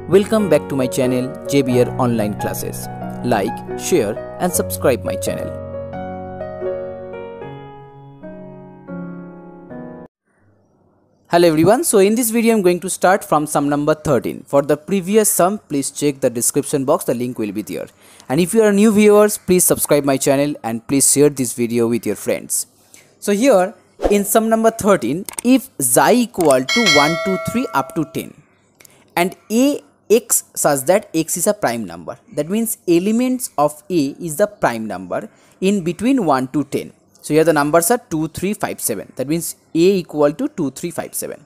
Welcome back to my channel JBR Online Classes. Like, share and subscribe my channel. Hello everyone, so in this video I am going to start from sum number 13. For the previous sum, please check the description box, the link will be there. And if you are new viewers, please subscribe my channel and please share this video with your friends. So here in sum number 13, if xi equal to 1, 2, 3 up to 10 and x such that x is a prime number, that means elements of A is the prime number in between 1 to 10. So here the numbers are 2, 3, 5, 7. That means A equal to 2, 3, 5, 7.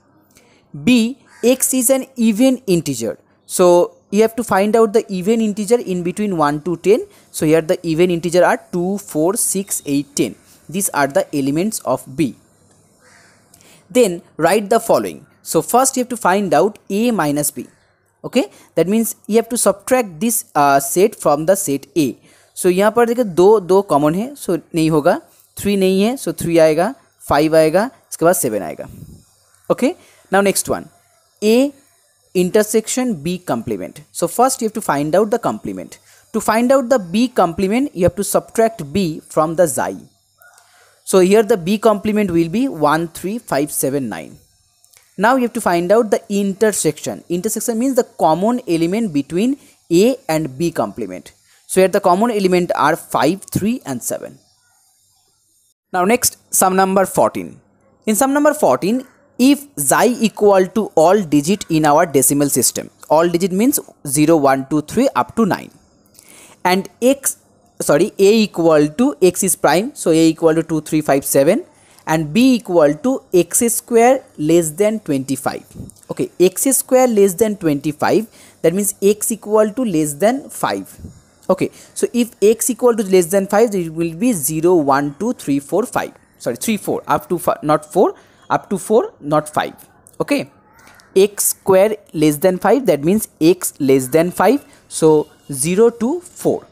B, x is an even integer. So you have to find out the even integer in between 1 to 10. So here the even integer are 2, 4, 6, 8, 10. These are the elements of B. Then write the following. So first you have to find out A minus B. Okay, that means you have to subtract this set from the set A. So यहाँ पर देखिए दो common है, सो नहीं होगा, 3 नहीं है, so 3 आएगा, 5 आएगा, इसके बाद 7 आएगा. Okay, now next one, A intersection B complement. So first you have to find out the complement. To find out the B complement, you have to subtract B from the xi. So here the B complement will be 1, 3, 5, 7, 9. Now you have to find out the intersection. Intersection means the common element between A and B complement. So here the common element are 5, 3 and 7. Now next, sum number 14. In sum number 14, if xi equal to all digit in our decimal system, all digit means 0, 1, 2, 3 up to 9, and A equal to x is prime, so A equal to 2, 3, 5, 7, and B equal to x square less than 25. Okay, x square less than 25, that means x equal to less than 5. Okay, so if x equal to less than 5, it will be 0, 1, 2, 3, 4, 5. Sorry, 3, 4, up to 5, not 4, up to 4, not 5. Okay, x square less than 5, that means x less than 5, so 0 to 4.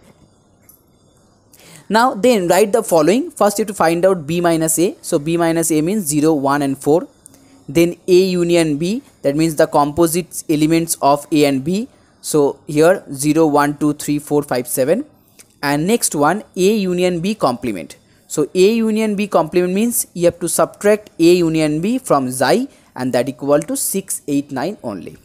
Now then write the following. First you have to find out B minus A. So B minus A means 0, 1 and 4. Then A union B, that means the composite elements of A and B. So here 0, 1, 2, 3, 4, 5, 7. And next one, A union B complement. So A union B complement means you have to subtract A union B from xi, and that equal to 6, 8, 9 only.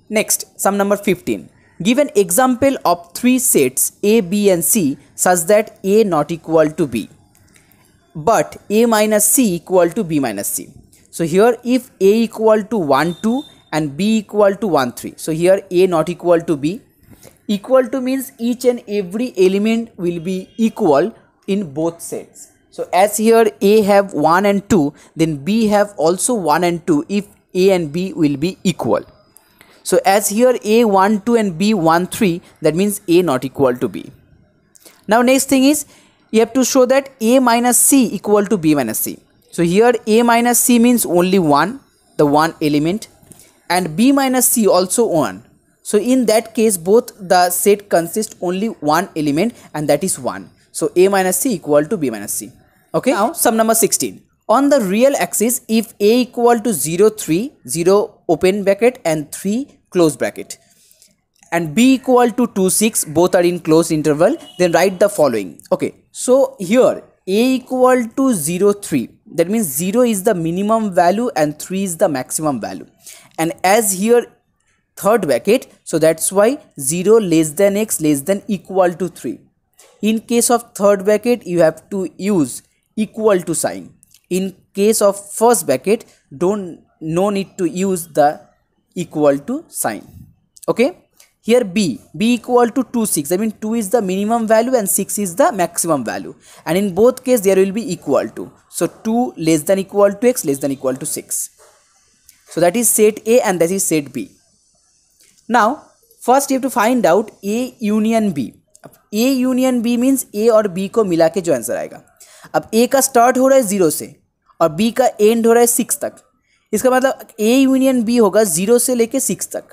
Next, sum number 15. Give an example of 3 sets A, B and C such that A not equal to B, but A minus C equal to B minus C. So here if A equal to 1, 2 and B equal to 1, 3. So here A not equal to B. Equal to means each and every element will be equal in both sets. So as here A have 1 and 2, then B have also 1 and 2 if A and B will be equal. So as here A 1, 2 and B 1, 3, that means A not equal to B. Now next thing is you have to show that A minus C equal to B minus C. So here A minus C means only 1, the one element, and B minus C also 1. So in that case both the set consist only one element, and that is 1. So A minus C equal to B minus C. Okay, now sum number 16. On the real axis, if A equal to 0, 3, 0 open bracket and 3 close bracket, and B equal to 2, 6, both are in closed interval, then write the following. Okay, so here A equal to 0, 3, that means 0 is the minimum value and 3 is the maximum value. And as here third bracket, so that's why 0 less than x less than equal to 3. In case of third bracket, you have to use equal to sign. In case of first bracket, no need to use the equal to sign. Okay, here B equal to 2, 6, I mean 2 is the minimum value and 6 is the maximum value, and in both case there will be equal to. So 2 less than equal to x less than equal to 6. So that is set A and that is set B. Now first you have to find out A union B. A union B means A और B को मिला के जो answer आएगा. अब A का start हो रहा है 0 से और B का एंड हो रहा है 6 तक. इसका मतलब A यूनियन B होगा 0 से लेके 6 तक.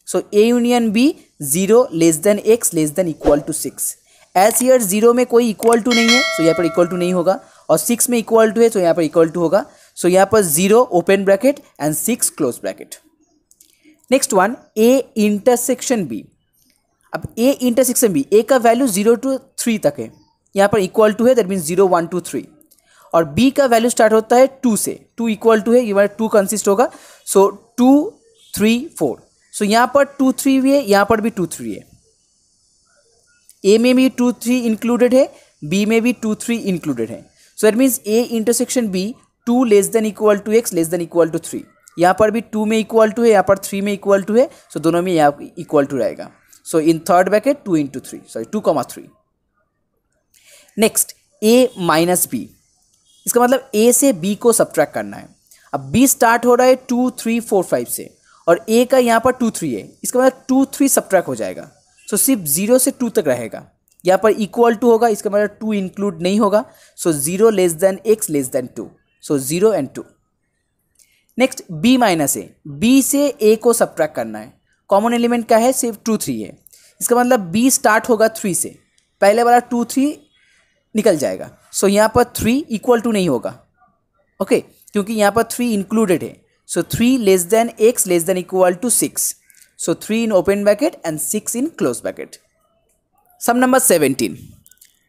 So A union B 0 less than x less than equal to 6. As here 0 में कोई इक्वल टू नहीं है, सो यहाँ पर इक्वल टू नहीं होगा, और 6 में इक्वल टू है, तो यहाँ पर इक्वल टू होगा. सो यहाँ पर 0 open bracket and 6 close bracket. Next one A intersection B. अब ए इंटरसेक्शन बी, ए का वैल्यू 0 to 3 तक है, यहाँ पर इक्वल टू है, दैट मीन्स 0 1 2 3, और बी का वैल्यू स्टार्ट होता है 2 से, 2 इक्वल टू है, ये 2 कंसिस्ट होगा, सो 2 3 4, सो यहाँ पर 2 3 भी है, यहाँ पर भी 2 3 है, ए में भी 2 3 इंक्लूडेड है, बी में भी 2 3 इंक्लूडेड है, so that means A intersection B 2 less than equal to x less than equal to 3, यहाँ पर भी 2 में इक्वल टू है, यहाँ पर 3 में इक्वल टू है, सो दोनों में यहाँ इक्वल टू रहेगा, so in third bracket 2 into 3, sorry 2, 3। Next A minus B, इसका मतलब ए से बी को सब्ट्रैक्ट करना है। अब बी स्टार्ट हो रहा है 2 3 4 5 से, और ए का यहाँ पर 2 3 है, इसका मतलब 2 3 सब्ट्रैक्ट हो जाएगा, सो सिर्फ 0 से 2 तक रहेगा, यहाँ पर इक्वल टू होगा, इसका मतलब 2 इंक्लूड नहीं होगा, so 0 less than x less than 2, so 0 and 2। Next B minus A, B से ए को सब्ट्रैक्ट करना है, कॉमन एलिमेंट क्या है, सिर्फ 2 3 है, इसका मतलब बी स्टार्ट होगा 3 से, पहले वाला 2 3 निकल जाएगा, सो यहाँ पर 3 इक्वल टू नहीं होगा, ओके क्योंकि यहाँ पर 3 इंक्लूडेड है, so 3 less than x less than equal to 6, so 3 in open bracket and 6 in close bracket। Sum number 17,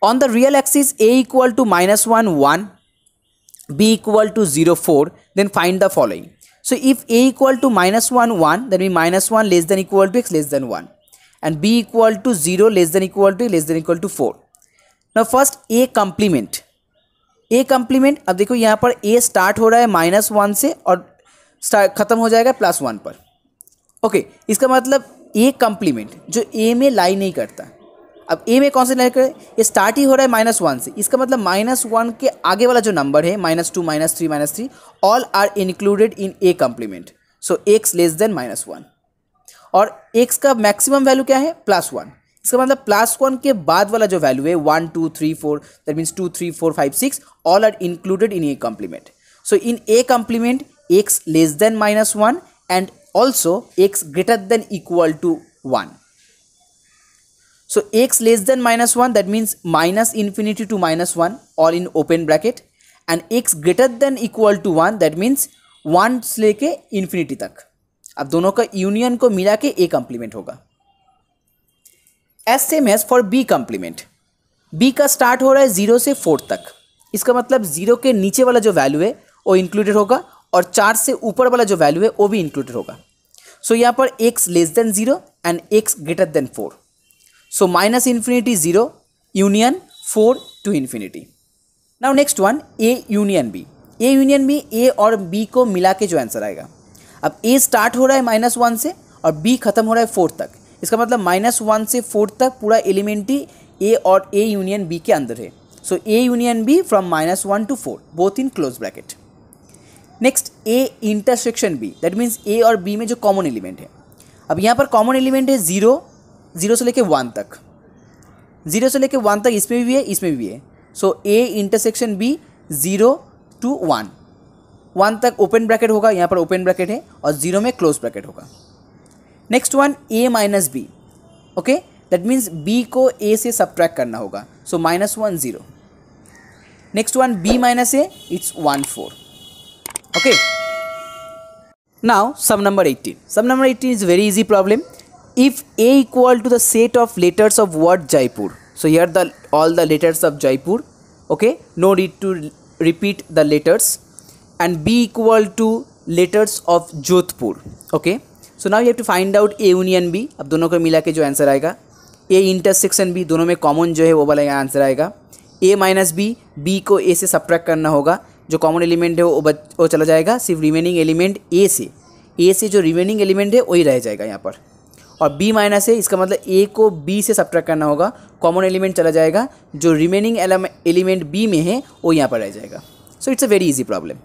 on the real axis a equal to -1 1, b equal to 0 4, then find the following। So if a equal to -1 1, then we -1 less than equal to x less than 1, and b equal to 0 less than equal to less than equal to 4। Now first a complement, a complement, अब देखो यहाँ पर a start हो रहा है -1 से और खत्म हो जाएगा +1 पर, ओके इसका मतलब ए कम्प्लीमेंट जो ए में लाई नहीं करता। अब ए में कौन से लाई करे, ये स्टार्ट ही हो रहा है -1 से, इसका मतलब -1 के आगे वाला जो नंबर है -2 -3 all are included in A complement, so x less than -1, और एक्स का मैक्सिमम वैल्यू क्या है +1, इसका मतलब +1 के बाद वाला जो वैल्यू है 1 2 3 4, that means 2 3 4 5 6 all are included in A complement, so in A complement x less than -1 and also x greater than equal to 1. So x less than -1, that means -infinity to -1 all in open bracket, and x greater than equal to 1, that means 1 से लेके infinity तक। अब दोनों का union को मिला के a complement होगा। As same as for B complement, b का स्टार्ट हो रहा है 0 से 4 तक, इसका मतलब 0 के नीचे वाला जो वैल्यू है वो इंक्लूडेड होगा, और 4 से ऊपर वाला जो वैल्यू है वो भी इंक्लूडेड होगा, सो यहाँ पर x less then 0 and x greater than 4, so -infinity 0 union 4 to infinity। Now next one a union b, a union b, a और b को मिला के जो आंसर आएगा। अब a स्टार्ट हो रहा है -1 से और b खत्म हो रहा है 4 तक, इसका मतलब -1 से 4 तक पूरा एलिमेंट ही a और a यूनियन b के अंदर है, सो a union b from -1 to 4 both in close bracket. Next A intersection B, that means A और बी में जो कॉमन एलिमेंट है, अब यहाँ पर कॉमन एलिमेंट है 0 0 से लेके 1 तक, 0 से लेके 1 तक इसमें भी है इसमें भी है, सो ए इंटरसेक्शन बी 0 to 1, 1 तक ओपन ब्रैकेट होगा, यहाँ पर ओपन ब्रैकेट है, और 0 में क्लोज ब्रैकेट होगा। Next one A minus B, okay that means B को ए से सब्ट्रैक्ट करना होगा, so -1 0। Next one B minus A, it's 1 4, okay now sum number 18, sum number 18 is very easy problem। if a equal to the set of letters of word Jaipur, so here the all the letters of Jaipur, okay no need to repeat the letters, and b equal to letters of Jodhpur, okay so now you have to find out a union b। अब दोनों को मिला के जो answer आएगा, a intersection b, दोनों में common जो है वो वाला आंसर आएगा, a माइनस b, b को a से सब्ट्रैक्ट करना होगा, जो कॉमन एलिमेंट है वो चला जाएगा, सिर्फ रिमेनिंग एलिमेंट ए से जो रिमेनिंग एलिमेंट है वही रह जाएगा यहाँ पर, और b माइनस है, इसका मतलब a को b से सब्ट्रैक्ट करना होगा, कॉमन एलिमेंट चला जाएगा, जो रिमेनिंग एलिमेंट b में है वो यहाँ पर रह जाएगा, so it's a very easy problem.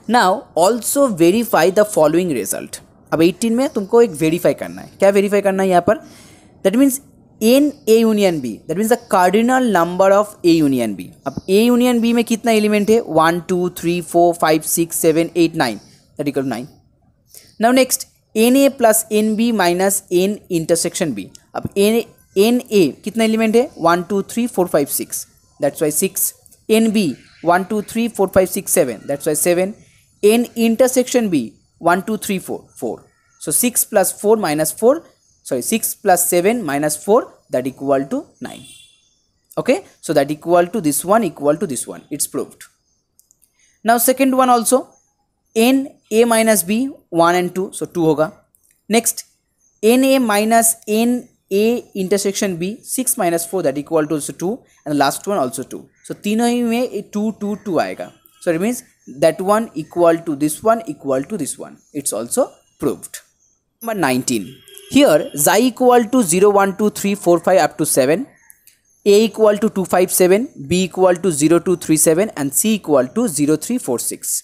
Now also verify the following result. अब 18 में तुमको एक वेरीफाई करना है, क्या वेरीफाई करना है यहाँ पर, that means in A union B, that means the cardinal number of A union B. अब ए यूनियन बी में कितना एलिमेंट है, 1 2 3 4 5 6 7 8 9, that equal 9। Now next n A plus n B minus n intersection B. अब n A कितना element है, 1 2 3 4 5 6, that's why 6। N B 1 2 3 4 5 6 7, that's why 7। N intersection B 1 2 3 4 4, So 6 plus 4 minus 4, sorry 6 plus 7 minus 4, that equal to 9. Okay, so that equal to this one, equal to this one. It's proved. Now second one also, n a minus b 1 and 2, so 2 होगा. Next n a minus n a intersection b 6 minus 4, that equal to also 2, and the last one also 2. So तीनों ही में 2 2 2 आएगा. So it means that one equal to this one, equal to this one. It's also proved. Number 19. Here xi equal to 0 1 2 3 4 5 up to 7, a equal to 2 5 7, b equal to 0 2 3 7, and c equal to 0 3 4 6.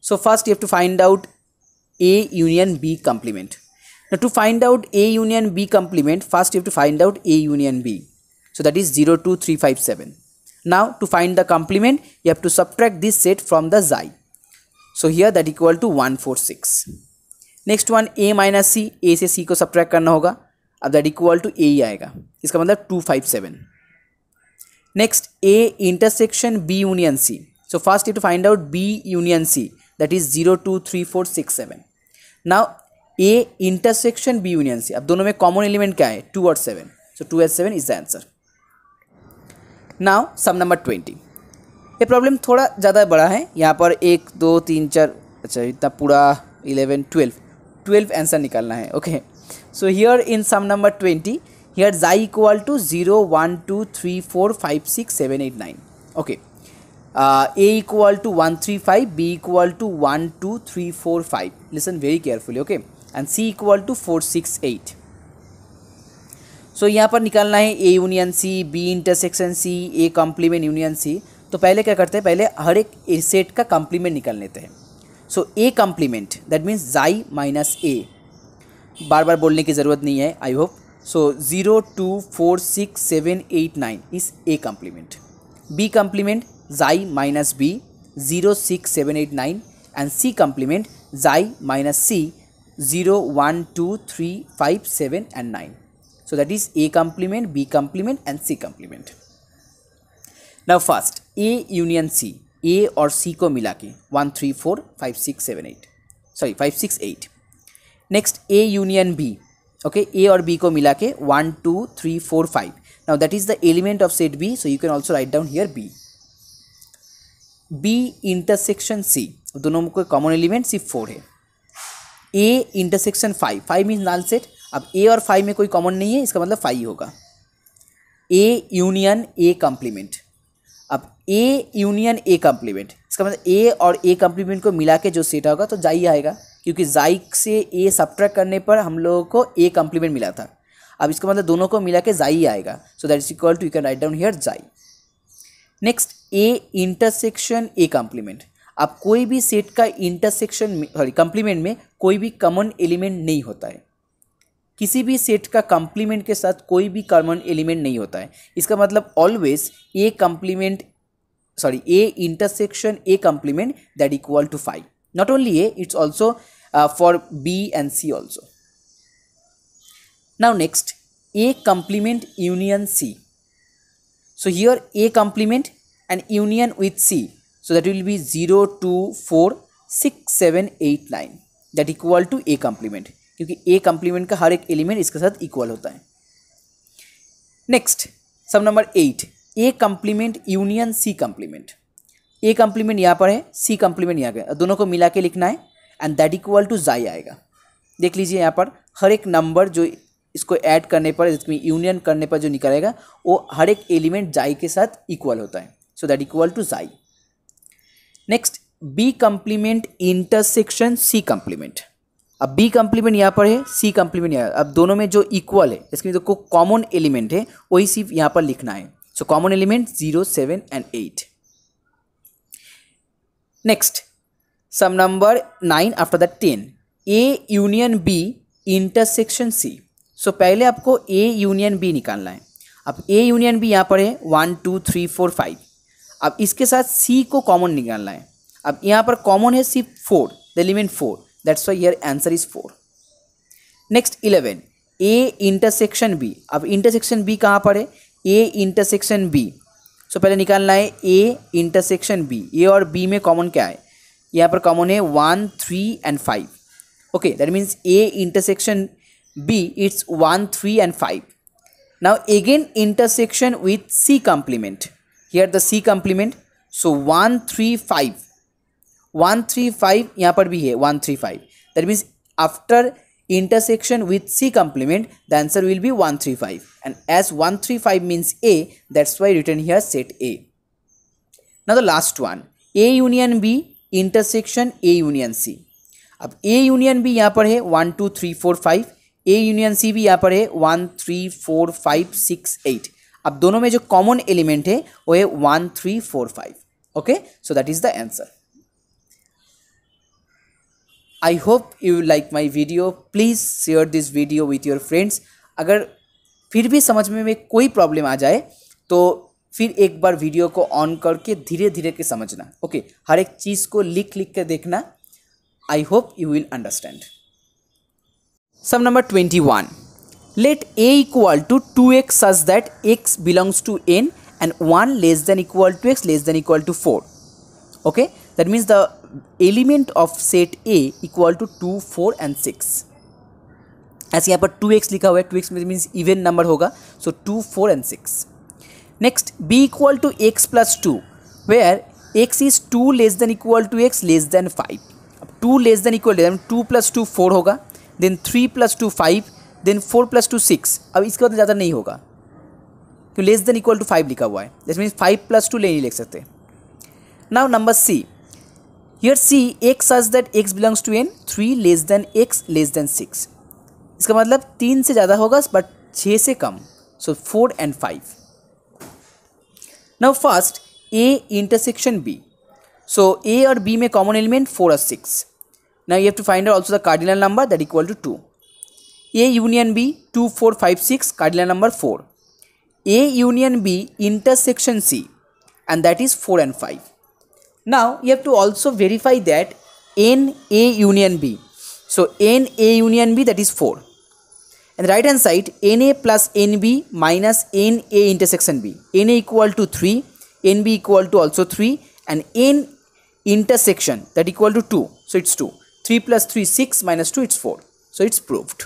So first you have to find out a union b complement. Now to find out a union b complement, first you have to find out a union b. So that is 0 2 3 5 7. Now to find the complement, you have to subtract this set from the xi. So here that equal to 1 4 6. Next one a minus c, a से c को subtract करना होगा. अब that equal to a ही आएगा. इसका मतलब 2 5 7. Next a intersection b union c. So first you have to find out b union c, that is 0 2 3 4 6 7. Now a intersection b union c. अब दोनों में common element क्या है? 2 और 7. So 2 and 7 is the answer. Now sum number 20. ये problem थोड़ा ज़्यादा बड़ा है. यहाँ पर 1 2 3 4, अच्छा इतना पूरा 11 12 आंसर निकालना है. Okay, so here in sum number 20, here xi equal to 0 1 2 3 4 5 6 7 8 9. Okay, a equal to 1 3 5, b equal to 1 2 3 4 5. Listen very carefully. Okay, and c equal to 4 6 8. So यहाँ पर निकालना है a union c, b intersection c, a complement union c. तो पहले क्या करते हैं, पहले हर एक सेट का कॉम्प्लीमेंट निकाल लेते हैं. So a complement that means xi minus a. बार बार बोलने की ज़रूरत नहीं है, I hope. So 0 2 4 6 7 8 9 is a complement. b complement xi minus b 0 6 7 8 9, and c complement xi minus c 0 1 2 3 5 7 and 9. So that is a complement, b complement and c complement. Now first a union c, a और c को मिला के 1 3 4 5 6 7 8, sorry 5 6 8. Next a union b. Okay, a और b को मिला के 1 2 3 4 5. Now that is the element of set b, so you can also write down here b. b intersection c, दोनों में कोई common element सिर्फ 4 है. a intersection 5, 5 means null set. अब a और 5 में कोई कॉमन नहीं है, इसका मतलब 5 होगा. a union a complement. अब a यूनियन a कॉम्प्लीमेंट, इसका मतलब a और a कॉम्प्लीमेंट को मिला के जो सेट होगा तो xi आएगा, क्योंकि xi से a सब्ट्रैक्ट करने पर हम लोगों को a कॉम्प्लीमेंट मिला था. अब इसका मतलब दोनों को मिला के xi आएगा. So that is equal to, you can write down here xi. Next a intersection a complement. अब कोई भी सेट का इंटरसेक्शन सॉरी कॉम्प्लीमेंट में कोई भी कॉमन एलिमेंट नहीं होता है. किसी भी सेट का कॉम्प्लीमेंट के साथ कोई भी कॉमन एलिमेंट नहीं होता है. इसका मतलब always A complement sorry A intersection A complement that equal to 5. Not only A, it's also for B and C also. Now next A complement union C. So here A complement and union with C, so that will be 0 2 4 6 7 8 9 that equal to A complement, क्योंकि A complement का हर एक element इसके साथ equal होता है. Next some number 8, A complement union C complement. A complement यहाँ पर है, सी कॉम्प्लीमेंट यहाँ पे, दोनों को मिला के लिखना है and that equal to xi आएगा. देख लीजिए यहाँ पर हर एक नंबर जो इसको ऐड करने पर, इसमें यूनियन करने पर जो निकलेगा वो हर एक एलिमेंट xi के साथ इक्वल होता है. So that equal to xi. Next B complement intersection C complement. अब बी कॉम्प्लीमेंट यहाँ पर है, सी कॉम्प्लीमेंट यहाँ. अब दोनों में जो इक्वल है, इसमें जो कॉमन एलिमेंट है वही सिर्फ यहाँ पर लिखना है. So common element 0 7 and 8. Next some number 9 after the 10, A union B intersection C. So पहले आपको ए यूनियन बी निकालना है. अब ए यूनियन बी यहाँ पर है 1 2 3 4 5. अब इसके साथ सी को कॉमन निकालना है. अब यहाँ पर कॉमन है सिर्फ 4, the element 4. That's why here answer is 4. Next 11, A intersection B. अब intersection B कहाँ पर है? A intersection B. So पहले निकालना है A intersection B. A और B में कॉमन क्या है? यहाँ पर कॉमन है 1 3 and 5. Okay, that means A intersection B, it's 1, 3 and 5. Now again intersection with C complement. Here the C complement. So 1, 3, 5. 1, 3, 5 यहाँ पर भी है 1, 3, 5. That means after intersection with C complement, the answer will be 1, 3, 5. And as 1, 3, 5 means A, that's why written here set A. Now the last one, A union B intersection A union C. अब A union B यहाँ पर है 1, 2, 3, 4, 5. A union C भी यहाँ पर है 1, 3, 4, 5, 6, 8. अब दोनों में जो कॉमन एलिमेंट है वो है 1, 3, 4, 5. Okay, so that is the answer. I hope you like my video. Please share this video with your friends. अगर फिर भी समझ में कोई प्रॉब्लम आ जाए तो फिर एक बार वीडियो को ऑन करके धीरे धीरे के समझना. ओके, हर एक चीज़ को लिख के देखना. I hope you will understand. Sum number 21. Let A equal to 2x such that x belongs to n and 1 less than equal to x less than equal to 4. Okay, that means the element of set A equal to 2, 4 and 6. ऐसे यहाँ पर 2x लिखा हुआ है, 2x means even number होगा, so 2, 4 and 6. Next, B equal to x plus 2, where x is 2 less than equal to x less than 5. अब 2 less than equal to 2 plus 2 4 होगा, then 3 plus 2 5, then 4 plus 2 6. अब इसके बाद ज़्यादा नहीं होगा क्योंकि लेस देन इक्वल टू 5 लिखा हुआ है. दैट मीन्स 5 plus 2 नहीं लिख सकते. Now number C. Here C, x such that x belongs to n, 3 less than x less than 6. इसका मतलब 3 से ज़्यादा होगा बट 6 से कम. So 4 and 5. Now first A intersection B. So A और B में common element 4 और 6. Now you have to find out also the cardinal number that equal to 2. A union B 2, 4, 5, 6, cardinal number 4. A union B intersection C, and that is 4 and 5. Now you have to also verify that n A union B. So n A union B, that is 4. And the right hand side, n A plus n B minus n A intersection B. N A equal to 3, n B equal to also 3, and n intersection that equal to 2. So it's 2. 3 plus 3 6 minus 2 it's 4. So it's proved.